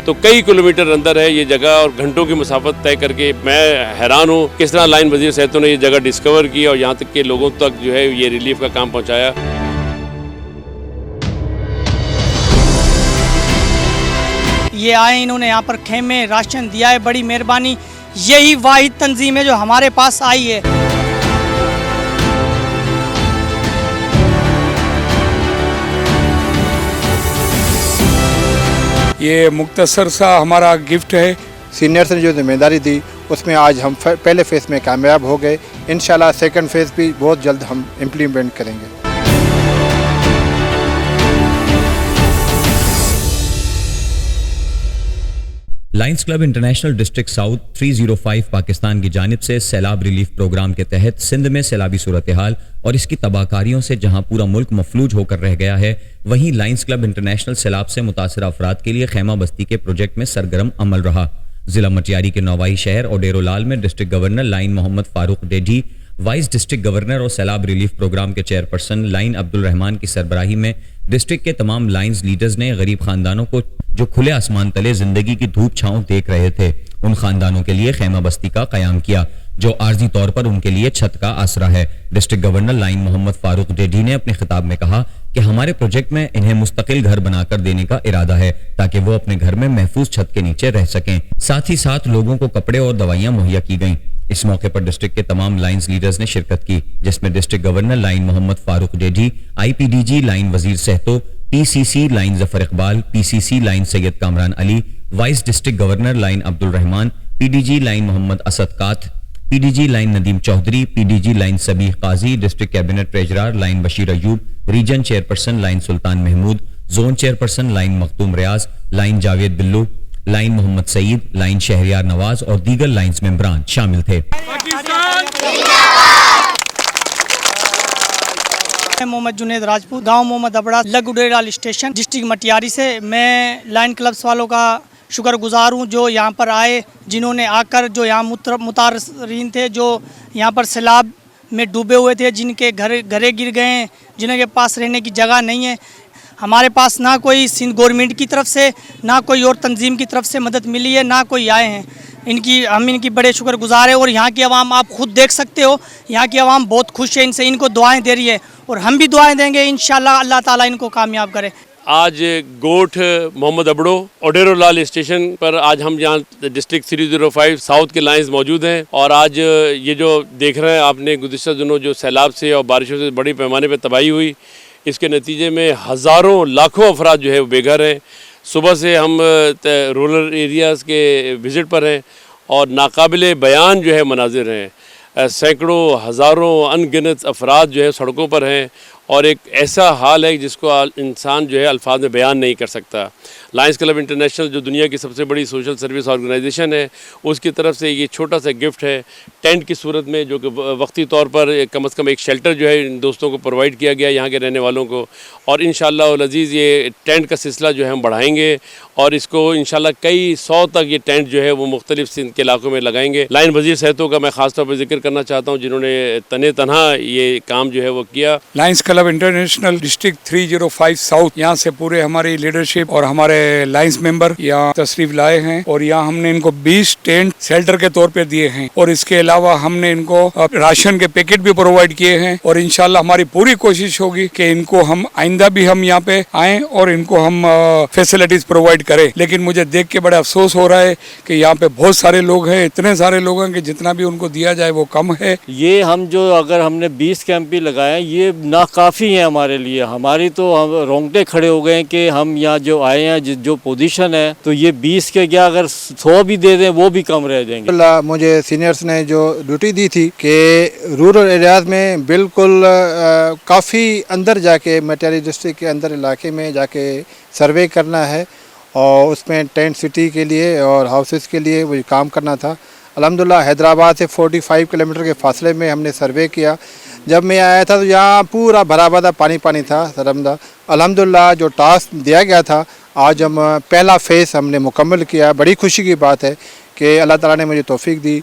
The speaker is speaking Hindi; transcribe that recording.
तो कई किलोमीटर अंदर है ये जगह और घंटों की मुसाफत तय करके मैं हैरान हूँ किस तरह लाइन वजीर सेहतों ने ये जगह डिस्कवर की और यहाँ तक के लोगों तक जो है ये रिलीफ का काम पहुँचाया। ये आए, इन्होंने यहाँ पर खेमे राशन दिया है, बड़ी मेहरबानी। यही वाहिद तंजीम है जो हमारे पास आई है। ये मुख्तसर सा हमारा गिफ्ट है। सीनियर्स ने जो जिम्मेदारी दी उसमें आज हम पहले फेज़ में कामयाब हो गए। इंशाल्लाह सेकंड फेज़ भी बहुत जल्द हम इम्प्लीमेंट करेंगे। Lions club international district south 305 Pakistan की जानिब से सैलाब रिलीफ प्रोग्राम के तहत सिंध में सैलाबी सूरत हाल और इसकी तबाहकारियों से जहां पूरा मुल्क मफलूज होकर रह गया है, वहीं लायंस क्लब इंटरनेशनल सैलाब से मुतासर अफराद के लिए खैमा बस्ती के प्रोजेक्ट में सरगर्म अमल रहा। जिला मटियारी के नौवाही शहर और डेरोलाल में district governor Lion Mohammad Farooq Dedhi, vice district governor और सैलाब रिलीफ प्रोग्राम के चेयरपर्सन लाइन अब्दुल रहमान की सरबराही में डिस्ट्रिक्ट के तमाम लाइन्स लीडर्स ने गरीब खानदानों को जो खुले आसमान तले जिंदगी की धूप छांव देख रहे थे, उन खानदानों के लिए खैमा बस्ती का कयाम किया जो आर्जी तौर पर उनके लिए छत का आसरा है। District governor Lion Mohammad Farooq Dedhi ने अपने खिताब में कहा कि हमारे प्रोजेक्ट में इन्हें मुस्तकिल घर बनाकर देने का इरादा है ताकि वो अपने घर में महफूज छत के नीचे रह सकें। साथ ही साथ लोगों को कपड़े और दवाइयां मुहैया की गईं। इस मौके पर डिस्ट्रिक्ट के तमाम लाइन्स लीडर्स ने शिरकत की, जिसमें district governor Lion Mohammad Farooq Dedhi, IPDG Lion Wazir Sehto, PCC Lion Zafar Iqbal, PCC Lion Syed Kamran Ali, vice district governor Lion Abdul Rahman, PDG Lion Mohammad Asad Kat, PDG Lion Nadeem Chaudhry, PDG Lion Sabih Qazi, district cabinet treasurer Lion Bashir Ayub, region chairperson Lion Sultan Mahmood, zone chairperson Lion Makhdoom Riaz, Lion Javed Billu, Lion Mohammad Saeed, Lion Shahryar Nawaz और दीगर लाइन्स मेंबरान शामिल थे। मोहम्मद जुनेद राजपूत, गांव मोहम्मद अबड़ा, लगुडेराल स्टेशन, डिस्ट्रिक्ट मटियारी से। मैं लाइन क्लब्स वालों का शुक्रगुजार हूं जो यहाँ पर आए, जिन्होंने आकर जो यहाँ मुतारिन थे, जो यहाँ पर सैलाब में डूबे हुए थे, जिनके घरे गिर गए हैं, जिनके पास रहने की जगह नहीं है। हमारे पास ना कोई सिंध गवर्नमेंट की तरफ से, ना कोई और तंजीम की तरफ से मदद मिली है, ना कोई आए हैं। हम इनकी बड़े शुक्रगुजार हैं और यहाँ की आवाम आप खुद देख सकते हो, यहाँ की आवाम बहुत खुश है इनसे, इनको दुआएं दे रही है और हम भी दुआएं देंगे इंशाल्लाह अल्लाह ताला इनको कामयाब करे। आज गोठ मोहम्मद अबड़ो ओडेरोलाल स्टेशन पर आज हम यहाँ डिस्ट्रिक्ट 305 साउथ के लाइन्स मौजूद हैं और आज ये जो देख रहे हैं आपने गुज़िश्ता दिनों जो सैलाब से और बारिशों से बड़ी पैमाने पर तबाही हुई, इसके नतीजे में हज़ारों लाखों अफराद जो है वो बेघर हैं। सुबह से हम रूरल एरियाज़ के विज़िट पर हैं और नाकाबिले बयान जो है मनाजिर हैं। सैकड़ों हज़ारों अनगिनत अफराद जो है सड़कों पर हैं और एक ऐसा हाल है जिसको इंसान जो है अल्फाज में बयान नहीं कर सकता। लायंस क्लब इंटरनेशनल जो दुनिया की सबसे बड़ी सोशल सर्विस ऑर्गेनाइजेशन है, उसकी तरफ से ये छोटा सा गिफ्ट है टेंट की सूरत में, जो कि वक्ती तौर पर कम से कम एक शेल्टर जो है इन दोस्तों को प्रोवाइड किया गया यहाँ के रहने वालों को। और इंशाअल्लाह अज़ीज़ ये टेंट का सिलसिला जो है हम बढ़ाएंगे और इसको इंशाअल्लाह कई 100 तक ये टेंट जो है वो मुख्तलिफ सिंध के इलाकों में लगाएंगे। लाइन वज़ीर सेहतों का मैं ख़ास तौर पर जिक्र करना चाहता हूँ जिन्होंने तने तनहा ये काम जो है वो किया। Lions club international district 305 south, यहाँ से पूरे हमारी लीडरशिप और हमारे लाइन्स मेंबर यहाँ तशरीफ लाए हैं और यहाँ हमने इनको 20 टेंट शेल्टर के तौर पे दिए हैं और इसके अलावा हमने इनको राशन के पैकेट भी प्रोवाइड किए हैं और इंशाल्लाह हमारी पूरी कोशिश होगी कि इनको हम आइंदा भी हम यहाँ पे आएं और इनको हम फैसिलिटीज प्रोवाइड करें। लेकिन मुझे देख के बड़ा अफसोस हो रहा है कि यहाँ पे बहुत सारे लोग हैं, इतने सारे लोग हैं कि जितना भी उनको दिया जाए वो कम है। ये हम जो अगर हमने 20 कैंप भी लगाए ये नाकाफ़ी है हमारे लिए। हमारी तो हम रोंगटे खड़े हो गए कि हम यहाँ जो आए हैं जो पोजीशन है, तो ये 20 के क्या अगर 100 भी दे दें वो भी कम रह जाएंगे। मुझे सीनियर्स ने जो ड्यूटी दी थी कि रूरल एरियाज में बिल्कुल काफ़ी अंदर जाके मटियारी डिस्ट्रिक्ट के अंदर इलाके में जाके सर्वे करना है और उसमें टेंट सिटी के लिए और हाउसेस के लिए वो काम करना था। अल्हम्दुलिल्लाह हैदराबाद से 45 किलोमीटर के फासले में हमने सर्वे किया। जब मैं आया था तो यहाँ पूरा भरा भरा पानी पानी था सरमदा। अल्हम्दुलिल्लाह जो टास्क दिया गया था आज हम पहला फेज़ हमने मुकम्मल किया। बड़ी खुशी की बात है कि अल्लाह ताला ने मुझे तौफीक दी